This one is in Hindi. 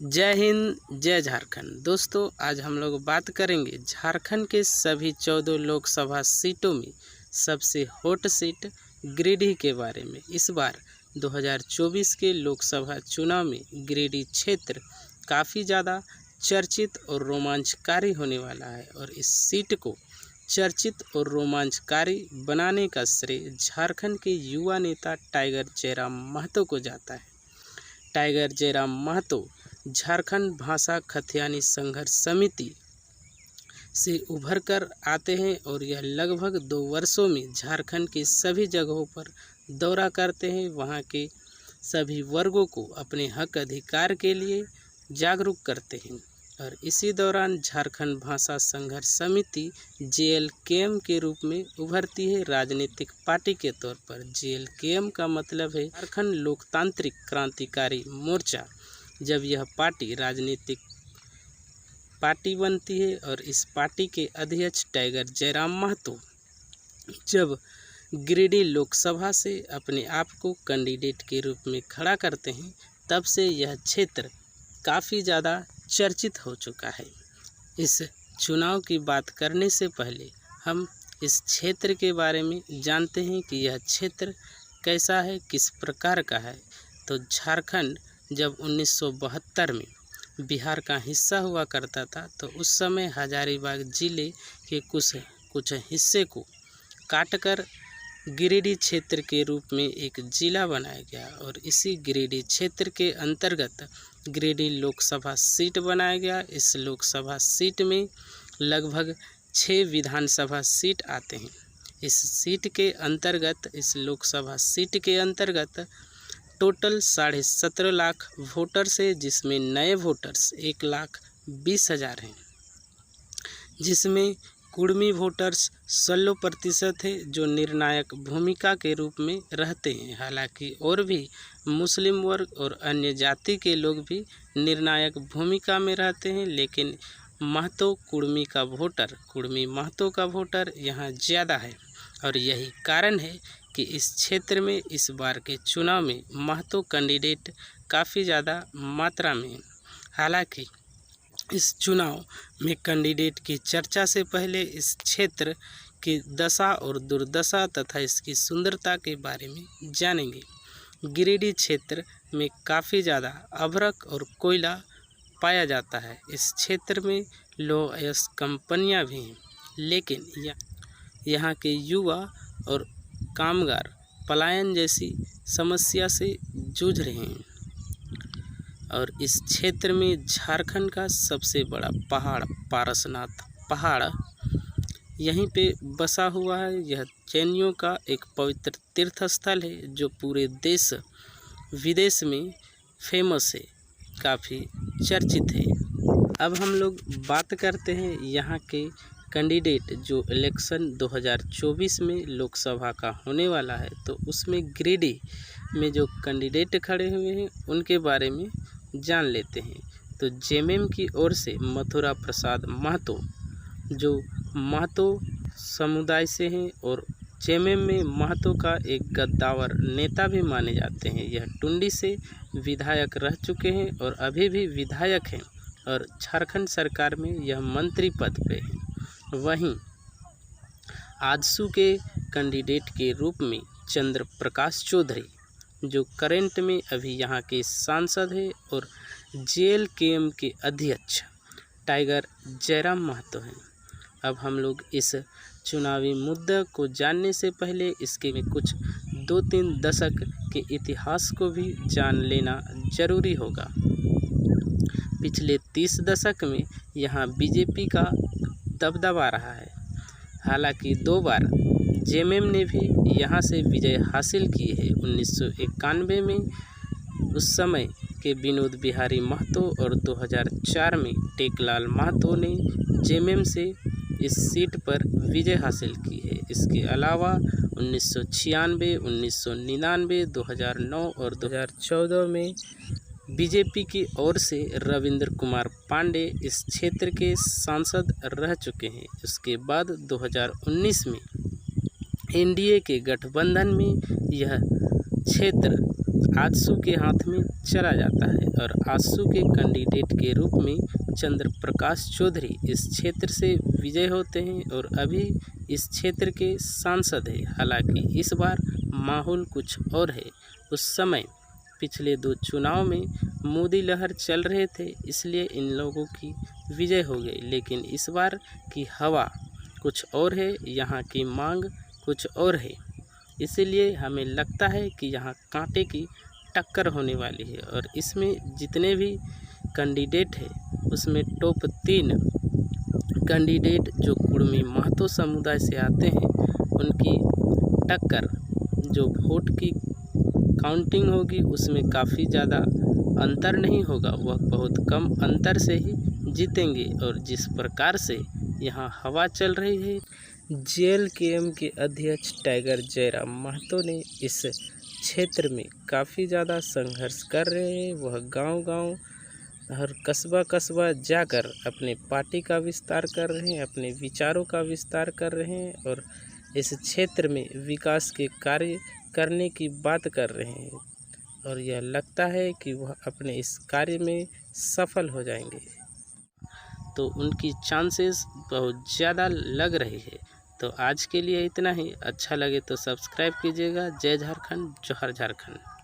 जय हिंद जय झारखंड। दोस्तों, आज हम लोग बात करेंगे झारखंड के सभी 14 लोकसभा सीटों में सबसे हॉट सीट गिरिडीह के बारे में। इस बार 2024 के लोकसभा चुनाव में गिरिडीह क्षेत्र काफ़ी ज़्यादा चर्चित और रोमांचकारी होने वाला है और इस सीट को चर्चित और रोमांचकारी बनाने का श्रेय झारखंड के युवा नेता टाइगर जयराम महतो को जाता है। टाइगर जयराम महतो झारखंड भाषा खथियानी संघर्ष समिति से उभर कर आते हैं और यह लगभग 2 वर्षों में झारखंड के सभी जगहों पर दौरा करते हैं। वहां के सभी वर्गों को अपने हक अधिकार के लिए जागरूक करते हैं और इसी दौरान झारखंड भाषा संघर्ष समिति JLKM के रूप में उभरती है राजनीतिक पार्टी के तौर पर। JLKM का मतलब है झारखंड लोकतांत्रिक क्रांतिकारी मोर्चा। जब यह पार्टी राजनीतिक पार्टी बनती है और इस पार्टी के अध्यक्ष टाइगर जयराम महतो जब गिरिडीह लोकसभा से अपने आप को कैंडिडेट के रूप में खड़ा करते हैं, तब से यह क्षेत्र काफ़ी ज़्यादा चर्चित हो चुका है। इस चुनाव की बात करने से पहले हम इस क्षेत्र के बारे में जानते हैं कि यह क्षेत्र कैसा है, किस प्रकार का है। तो झारखंड जब 1972 में बिहार का हिस्सा हुआ करता था, तो उस समय हजारीबाग जिले के कुछ हिस्से को काटकर गिरिडीह क्षेत्र के रूप में एक जिला बनाया गया और इसी गिरिडीह क्षेत्र के अंतर्गत गिरिडीह लोकसभा सीट बनाया गया। इस लोकसभा सीट में लगभग 6 विधानसभा सीट आते हैं। इस लोकसभा सीट के अंतर्गत टोटल 17.5 लाख वोटर्स है, जिसमें नए वोटर्स 1,20,000 हैं, जिसमें कुर्मी वोटर्स 16% है जो निर्णायक भूमिका के रूप में रहते हैं। हालांकि और भी मुस्लिम वर्ग और अन्य जाति के लोग भी निर्णायक भूमिका में रहते हैं, लेकिन कुर्मी महतो का वोटर यहाँ ज़्यादा है और यही कारण है कि इस क्षेत्र में इस बार के चुनाव में महतो कैंडिडेट काफ़ी ज़्यादा मात्रा में। हालांकि इस चुनाव में कैंडिडेट की चर्चा से पहले इस क्षेत्र की दशा और दुर्दशा तथा इसकी सुंदरता के बारे में जानेंगे। गिरिडीह क्षेत्र में काफ़ी ज़्यादा अभ्रक और कोयला पाया जाता है। इस क्षेत्र में लौह अयस्क कंपनियां भी हैं, लेकिन यहाँ के युवा और कामगार पलायन जैसी समस्या से जूझ रहे हैं और इस क्षेत्र में झारखंड का सबसे बड़ा पहाड़ पारसनाथ पहाड़ यहीं पे बसा हुआ है। यह जैनियों का एक पवित्र तीर्थ स्थल है जो पूरे देश विदेश में फेमस है, काफ़ी चर्चित है। अब हम लोग बात करते हैं यहाँ के कैंडिडेट जो इलेक्शन 2024 में लोकसभा का होने वाला है, तो उसमें गिरिडीह में जो कैंडिडेट खड़े हुए हैं उनके बारे में जान लेते हैं। तो JMM की ओर से मथुरा प्रसाद महतो जो महतो समुदाय से हैं और JMM में महतो का एक गद्दावर नेता भी माने जाते हैं। यह टुंडी से विधायक रह चुके हैं और अभी भी विधायक हैं और झारखंड सरकार में यह मंत्री पद पे हैं। वहीं आजसू के कैंडिडेट के रूप में चंद्र प्रकाश चौधरी जो करंट में अभी यहाँ के सांसद है और JLKM के अध्यक्ष टाइगर जयराम महतो हैं। अब हम लोग इस चुनावी मुद्दे को जानने से पहले इसके में कुछ 2-3 दशक के इतिहास को भी जान लेना जरूरी होगा। पिछले 30 दशक में यहाँ BJP का दबदबा रहा है। हालांकि 2 बार JMM ने भी यहाँ से विजय हासिल की है। 1991 में उस समय के विनोद बिहारी महतो और 2004 में टेकलाल महतो ने JMM से इस सीट पर विजय हासिल की है। इसके अलावा 1996, 1999, 2009 और 2014 में BJP की ओर से रविंद्र कुमार पांडे इस क्षेत्र के सांसद रह चुके हैं। उसके बाद 2019 में NDA के गठबंधन में यह क्षेत्र आजसू के हाथ में चला जाता है और आजसू के कैंडिडेट के रूप में चंद्र प्रकाश चौधरी इस क्षेत्र से विजय होते हैं और अभी इस क्षेत्र के सांसद हैं। हालांकि इस बार माहौल कुछ और है। उस समय पिछले 2 चुनाव में मोदी लहर चल रहे थे, इसलिए इन लोगों की विजय हो गई। लेकिन इस बार की हवा कुछ और है, यहाँ की मांग कुछ और है, इसीलिए हमें लगता है कि यहाँ कांटे की टक्कर होने वाली है। और इसमें जितने भी कैंडिडेट हैं उसमें टॉप 3 कैंडिडेट जो कुर्मी महतो समुदाय से आते हैं उनकी टक्कर, जो वोट की काउंटिंग होगी उसमें काफ़ी ज़्यादा अंतर नहीं होगा, वह बहुत कम अंतर से ही जीतेंगे। और जिस प्रकार से यहाँ हवा चल रही है, JLKM के अध्यक्ष टाइगर जयराम महतो ने इस क्षेत्र में काफ़ी ज़्यादा संघर्ष कर रहे हैं। वह गांव-गांव हर कस्बा जाकर अपने पार्टी का विस्तार कर रहे हैं, अपने विचारों का विस्तार कर रहे हैं और इस क्षेत्र में विकास के कार्य करने की बात कर रहे हैं। और यह लगता है कि वह अपने इस कार्य में सफल हो जाएंगे, तो उनकी चांसेस बहुत ज़्यादा लग रही है। तो आज के लिए इतना ही। अच्छा लगे तो सब्सक्राइब कीजिएगा। जय झारखंड, जोहार झारखंड।